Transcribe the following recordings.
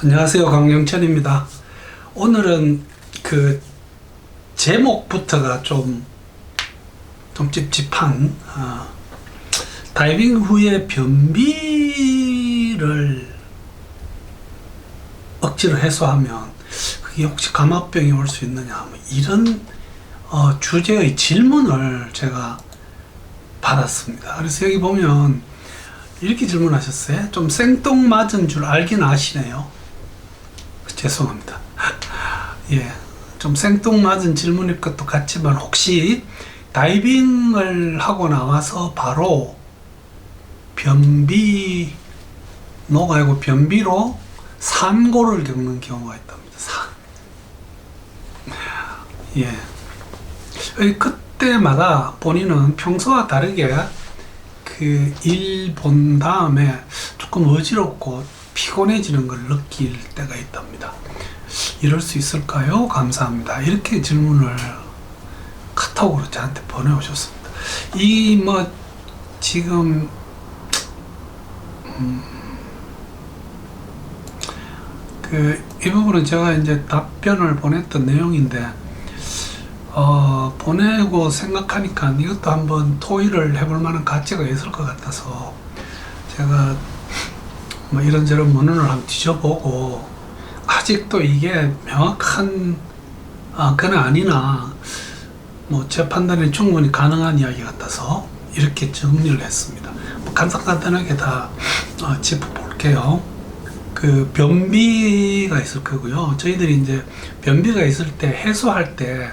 안녕하세요, 강영천입니다. 오늘은 그 제목부터가 좀 찝찝한 다이빙 후에 변비를 억지로 해소하면 그게 혹시 감압병이 올 수 있느냐, 뭐 이런 주제의 질문을 제가 받았습니다. 그래서 여기 보면 이렇게 질문하셨어요. 좀 생뚱맞은 줄 알긴 아시네요. 죄송합니다. 예, 좀 생뚱맞은 질문일 것도 같지만 혹시 다이빙을 하고 나와서 바로 변비노가 아니고 변비로 산고를 겪는 경우가 있답니다. 예, 그때마다 본인은 평소와 다르게 그 일 본 다음에 조금 어지럽고 피곤해지는 걸 느낄 때가 있답니다. 이럴 수 있을까요? 감사합니다. 이렇게 질문을 카톡으로 저한테 보내오셨습니다. 이 뭐 지금 이 부분은 제가 이제 답변을 보냈던 내용인데 보내고 생각하니까 이것도 한번 토의를 해볼 만한 가치가 있을 것 같아서 제가 뭐 이런저런 문헌을 한번 뒤져보고 아직도 이게 명확한 그건 아니나 뭐 제 판단에 충분히 가능한 이야기 같아서 이렇게 정리를 했습니다. 간단하게 다 짚어볼게요. 그 변비가 있을 거고요. 저희들이 이제 변비가 있을 때 해소할 때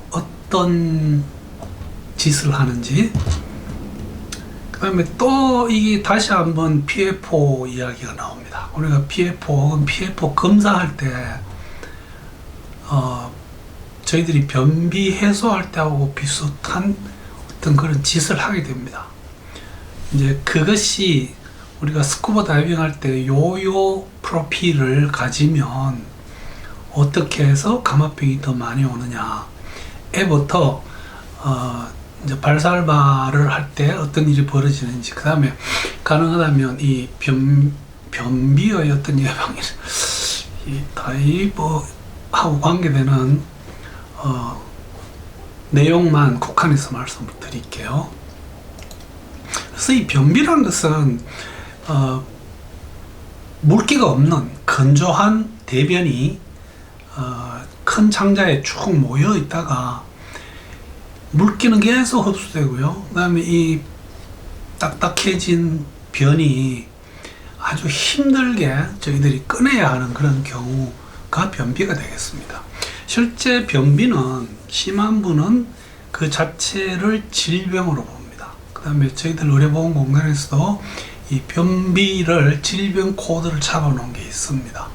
어떤 짓을 하는지, 그 다음에 또 이게 다시 한번 PFO 이야기가 나옵니다. 우리가 PFO 혹은 PFO 검사할 때 저희들이 변비 해소할 때하고 비슷한 어떤 그런 짓을 하게 됩니다. 이제 그것이 우리가 스쿠버 다이빙 할 때 요요 프로필을 가지면 어떻게 해서 감압병이 더 많이 오느냐에부터 이제 발살바를 할 때 어떤 일이 벌어지는지, 그 다음에 가능하다면 이 변비의 어떤 예방이 이 다이버하고 관계되는 내용만 국한해서 말씀을 드릴게요. 그래서 이 변비라는 것은 물기가 없는 건조한 대변이 큰 창자에 쭉 모여 있다가 물기는 계속 흡수되고요. 그 다음에 이 딱딱해진 변이 아주 힘들게 저희들이 꺼내야 하는 그런 경우가 변비가 되겠습니다. 실제 변비는 심한 분은 그 자체를 질병으로 봅니다. 그 다음에 저희들 의료보건공단에서도 이 변비를 질병 코드를 잡아놓은 게 있습니다.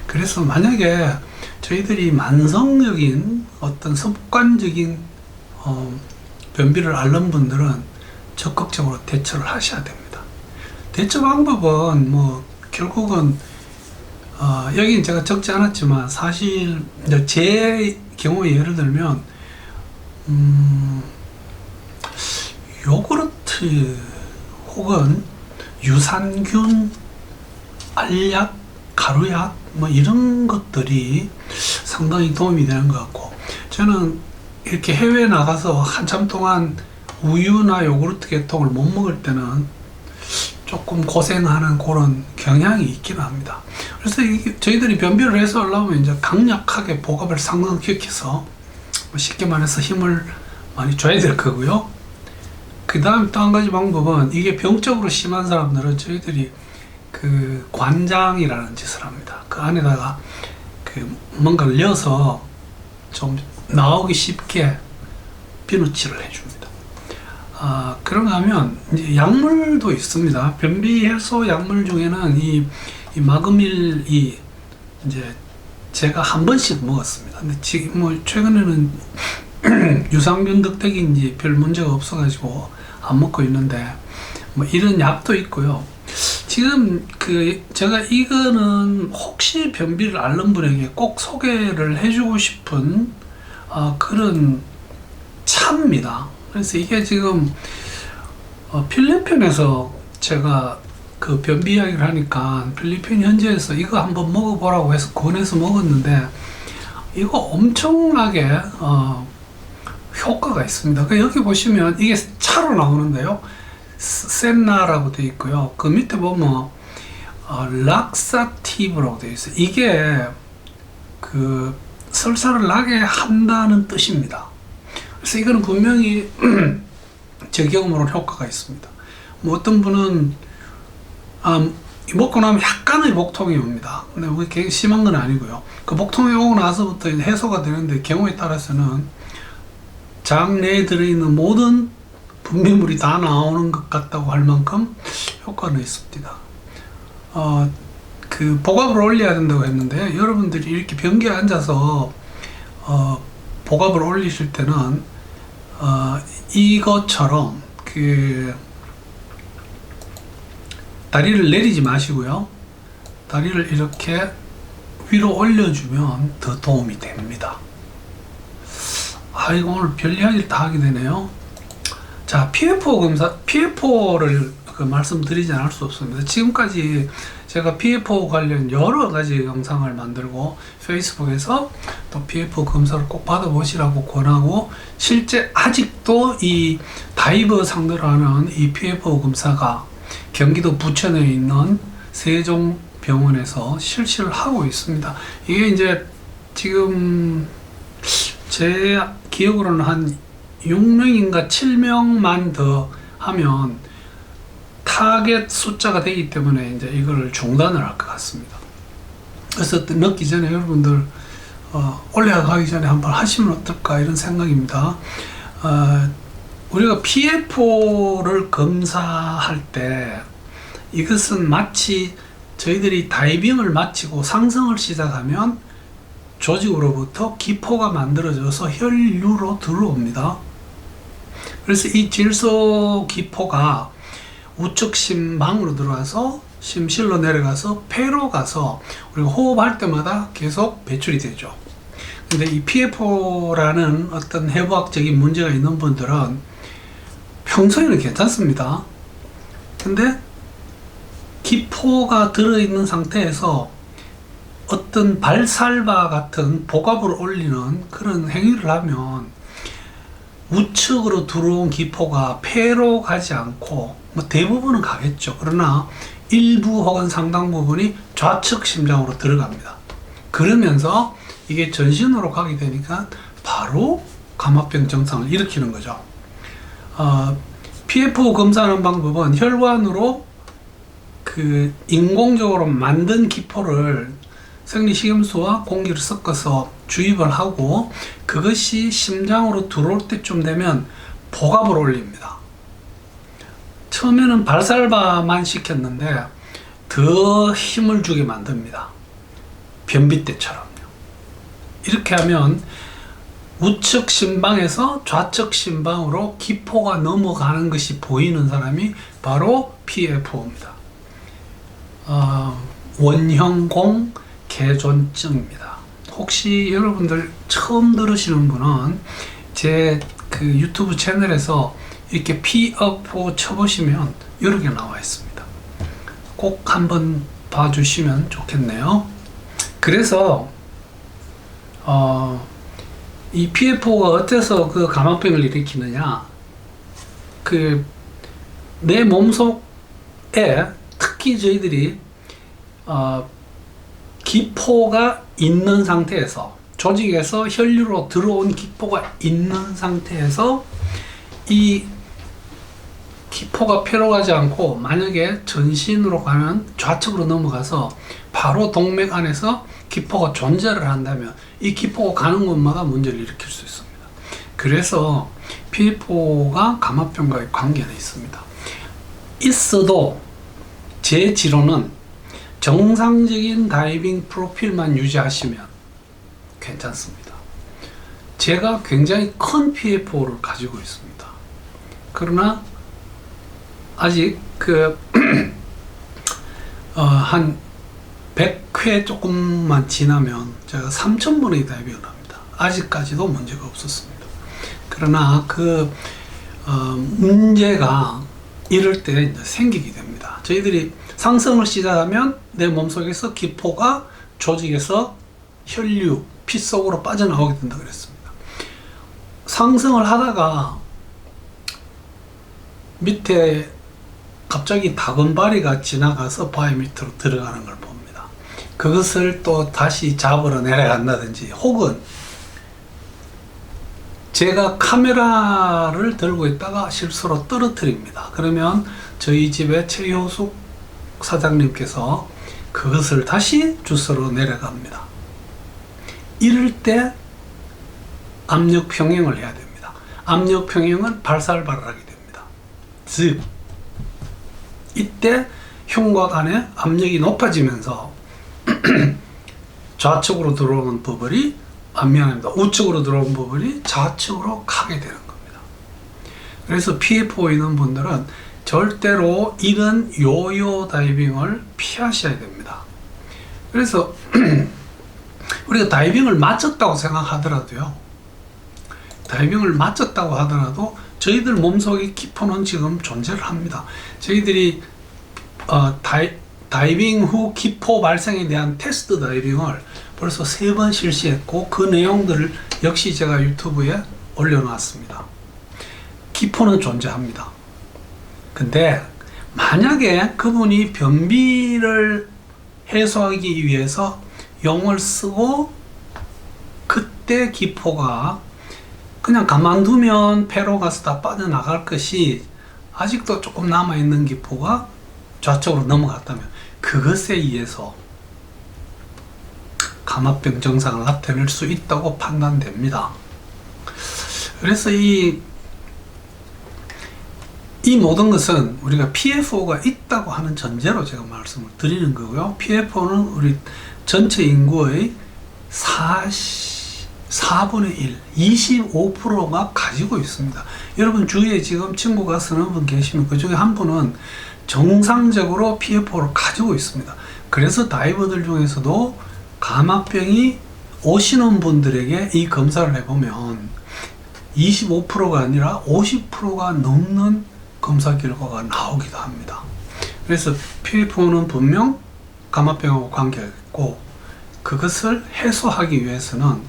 그래서 만약에 저희들이 만성적인 어떤 습관적인 변비를 앓는 분들은 적극적으로 대처를 하셔야 됩니다. 대처 방법은 뭐 결국은 여기는 제가 적지 않았지만 사실 제 경우에 예를 들면 요구르트 혹은 유산균, 알약, 가루약 뭐 이런 것들이 상당히 도움이 되는 것 같고, 저는 이렇게 해외에 나가서 한참 동안 우유나 요구르트 계통을 못 먹을 때는 조금 고생하는 그런 경향이 있기는 합니다. 그래서 저희들이 변비를 해소하려면 이제 강력하게 복압을 상승시켜서 쉽게 말해서 힘을 많이 줘야 될 거고요. 그 다음에 또 한 가지 방법은, 이게 병적으로 심한 사람들은 저희들이 그 관장이라는 짓을 합니다. 그 안에다가 그 뭔가를 넣어서 좀 나오기 쉽게 비누칠을 해줍니다. 그런가 하면 이제 약물도 있습니다. 변비 해소 약물 중에는 이 마그밀이 이제 제가 한 번씩 먹었습니다. 근데 지금 뭐 최근에는 유산균 덕택인지 별 문제가 없어가지고 안 먹고 있는데, 뭐 이런 약도 있고요. 지금 제가 이거는 혹시 변비를 앓는 분에게 꼭 소개를 해주고 싶은 그런 차입니다. 그래서 이게 지금 필리핀에서 제가 그 변비 이야기를 하니까 필리핀 현지에서 이거 한번 먹어보라고 해서 권해서 먹었는데 이거 엄청나게 효과가 있습니다. 그 여기 보시면 이게 차로 나오는데요. 센나라고 되어 있고요. 그 밑에 보면 락사티브라고 되어 있어요. 이게 그 설사를 나게 한다는 뜻입니다. 그래서 이거는 분명히 제 경험으로는 효과가 있습니다. 뭐 어떤 분은 먹고 나면 약간의 목통이 옵니다. 근데 그게 심한 건 아니고요. 그 목통이 오고 나서부터 해소가 되는데 경우에 따라서는 장 내에 들어있는 모든 분비물이 다 나오는 것 같다고 할 만큼 효과는 있습니다. 그 복압을 올려야 된다고 했는데 여러분들이 이렇게 변기에 앉아서 복압을 올리실 때는 이것처럼 그 다리를 내리지 마시고요. 다리를 이렇게 위로 올려주면 더 도움이 됩니다. 이거 오늘 별 이야기를 다 하게 되네요. 자, PFO 검사, PFO를 말씀드리지 않을 수 없습니다. 지금까지 제가 PFO 관련 여러 가지 영상을 만들고 페이스북에서 또 PFO 검사를 꼭 받아보시라고 권하고, 실제 아직도 이 다이버 상대로 하는 이 PFO 검사가 경기도 부천에 있는 세종병원에서 실시를 하고 있습니다. 이게 이제 지금 제 기억으로는 한 6명인가 7명만 더 하면 타겟 숫자가 되기 때문에 이제 이걸 중단을 할 것 같습니다. 그래서 넣기 전에 여러분들 올라가기 전에 한번 하시면 어떨까 이런 생각입니다. 우리가 PFO를 검사할 때 이것은 마치 저희들이 다이빙을 마치고 상승을 시작하면 조직으로부터 기포가 만들어져서 혈류로 들어옵니다. 그래서 이 질소 기포가 우측 심방으로 들어와서 심실로 내려가서 폐로 가서 우리가 호흡할 때마다 계속 배출이 되죠. 근데 이 PFO라는 어떤 해부학적인 문제가 있는 분들은 평소에는 괜찮습니다. 근데 기포가 들어있는 상태에서 어떤 발살바 같은 복압을 올리는 그런 행위를 하면 우측으로 들어온 기포가 폐로 가지 않고 뭐 대부분은 가겠죠. 그러나 일부 혹은 상당 부분이 좌측 심장으로 들어갑니다. 그러면서 이게 전신으로 가게 되니까 바로 감압병 증상을 일으키는 거죠. PFO 검사하는 방법은 혈관으로 그 인공적으로 만든 기포를 생리식염수와 공기를 섞어서 주입을 하고, 그것이 심장으로 들어올 때쯤 되면 복압을 올립니다. 처음에는 발살바만 시켰는데 더 힘을 주게 만듭니다. 변비 때처럼요. 이렇게 하면 우측 심방에서 좌측 심방으로 기포가 넘어가는 것이 보이는 사람이 바로 PFO입니다. 원형공 개존증입니다. 혹시 여러분들 처음 들으시는 분은 제 그 유튜브 채널에서 이렇게 PFO 쳐보시면 여러 개 나와 있습니다. 꼭 한번 봐주시면 좋겠네요. 그래서 이 PFO가 어째서 그 감압병을 일으키느냐, 그 내 몸속에 특히 저희들이 기포가 있는 상태에서, 조직에서 혈류로 들어온 기포가 있는 상태에서 이 기포가 폐로 가지 않고 만약에 전신으로 가는 좌측으로 넘어가서 바로 동맥 안에서 기포가 존재를 한다면 이 기포가 가는 곳마다 문제를 일으킬 수 있습니다. 그래서 PFO가 감압병과의 관계는 있습니다. 있어도 제 지론은 정상적인 다이빙 프로필만 유지하시면 괜찮습니다. 제가 굉장히 큰 PFO를 가지고 있습니다. 그러나 아직 한 100회 조금만 지나면 제가 3000번의 다이빙을 합니다. 아직까지도 문제가 없었습니다. 그러나 문제가 이럴 때 이제 생기게 됩니다. 저희들이 상승을 시작하면 내 몸속에서 기포가 조직에서 혈류, 피 속으로 빠져나오게 된다 그랬습니다. 상승을 하다가 밑에 갑자기 다금바리가 지나가서 바위 밑으로 들어가는 걸 봅니다. 그것을 또 다시 잡으러 내려간다든지, 혹은 제가 카메라를 들고 있다가 실수로 떨어뜨립니다. 그러면 저희 집의 최효숙 사장님께서 그것을 다시 주스러 내려갑니다. 이럴 때 압력 평형을 해야 됩니다. 압력 평형은 발살발하게 됩니다. 즉, 이때 흉곽 안에 압력이 높아지면서 좌측으로 들어오는 버블이, 미안합니다. 우측으로 들어온 버블이 좌측으로 가게 되는 겁니다. 그래서 PFO 있는 분들은 절대로 이런 요요 다이빙을 피하셔야 됩니다. 그래서 우리가 다이빙을 마쳤다고 생각하더라도요, 다이빙을 마쳤다고 하더라도 저희들 몸속에 기포는 지금 존재를 합니다. 저희들이 다이빙 후 기포 발생에 대한 테스트 다이빙을 벌써 3번 실시했고, 그 내용들을 역시 제가 유튜브에 올려놨습니다. 기포는 존재합니다. 근데 만약에 그분이 변비를 해소하기 위해서 용을 쓰고 그때 기포가 그냥 가만두면 폐로 가서 다 빠져나갈 것이, 아직도 조금 남아있는 기포가 좌측으로 넘어갔다면 그것에 의해서 감압병 증상을 나타낼 수 있다고 판단됩니다. 그래서 이 모든 것은 우리가 PFO가 있다고 하는 전제로 제가 말씀을 드리는 거고요. PFO는 우리 전체 인구의 4분의 1, 25%가 가지고 있습니다. 여러분 주위에 지금 친구가 쓰는 분 계시면 그 중에 한 분은 정상적으로 PFO를 가지고 있습니다. 그래서 다이버들 중에서도 감압병이 오시는 분들에게 이 검사를 해보면 25%가 아니라 50%가 넘는 검사 결과가 나오기도 합니다. 그래서 PFO는 분명 감압병하고 관계가 있고, 그것을 해소하기 위해서는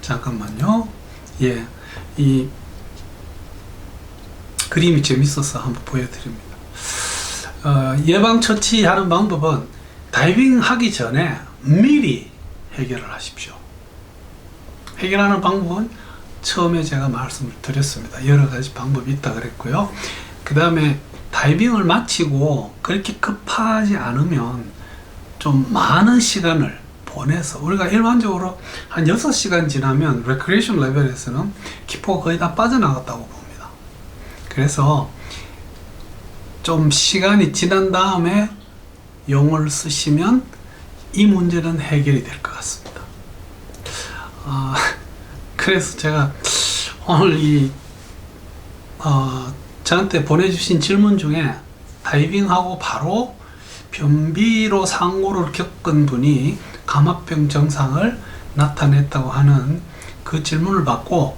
잠깐만요. 예, 이 그림이 재밌어서 한번 보여드립니다. 예방 처치하는 방법은 다이빙 하기 전에 미리 해결을 하십시오. 해결하는 방법은 처음에 제가 말씀을 드렸습니다. 여러 가지 방법이 있다 그랬고요. 그 다음에 다이빙을 마치고 그렇게 급하지 않으면 좀 많은 시간을 보내서, 우리가 일반적으로 한 6시간 지나면 레크레이션 레벨에서는 기포가 거의 다 빠져나갔다고 봅니다. 그래서 좀 시간이 지난 다음에 용을 쓰시면 이 문제는 해결이 될 것 같습니다. 그래서 제가 오늘 저한테 보내주신 질문 중에 다이빙하고 바로 변비로 상고를 겪은 분이 감압병 증상을 나타냈다고 하는 그 질문을 받고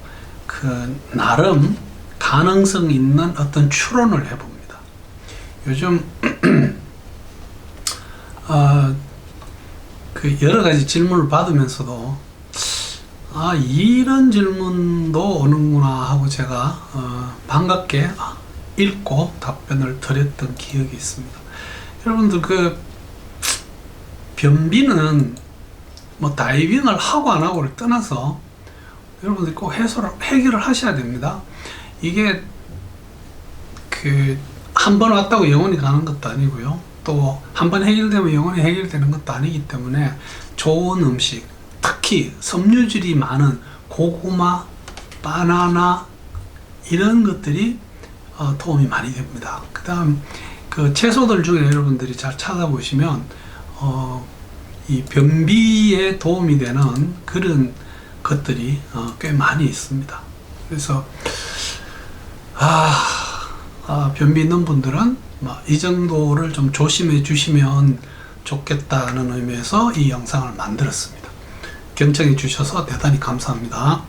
나름 가능성 있는 어떤 추론을 해봅니다. 요즘 여러 가지 질문을 받으면서도 이런 질문도 오는구나 하고 제가 반갑게 읽고 답변을 드렸던 기억이 있습니다. 여러분들 변비는 뭐 다이빙을 하고 안 하고를 떠나서 여러분들이 꼭 해결을 하셔야 됩니다. 이게 한 번 왔다고 영원히 가는 것도 아니고요. 또 한 번 해결되면 영원히 해결되는 것도 아니기 때문에 좋은 음식, 특히 섬유질이 많은 고구마, 바나나 이런 것들이 도움이 많이 됩니다. 그 다음 채소들 중에 여러분들이 잘 찾아보시면 이 변비에 도움이 되는 그런 것들이 꽤 많이 있습니다. 그래서 변비 있는 분들은 이 정도를 좀 조심해 주시면 좋겠다는 의미에서 이 영상을 만들었습니다. 경청해 주셔서 대단히 감사합니다.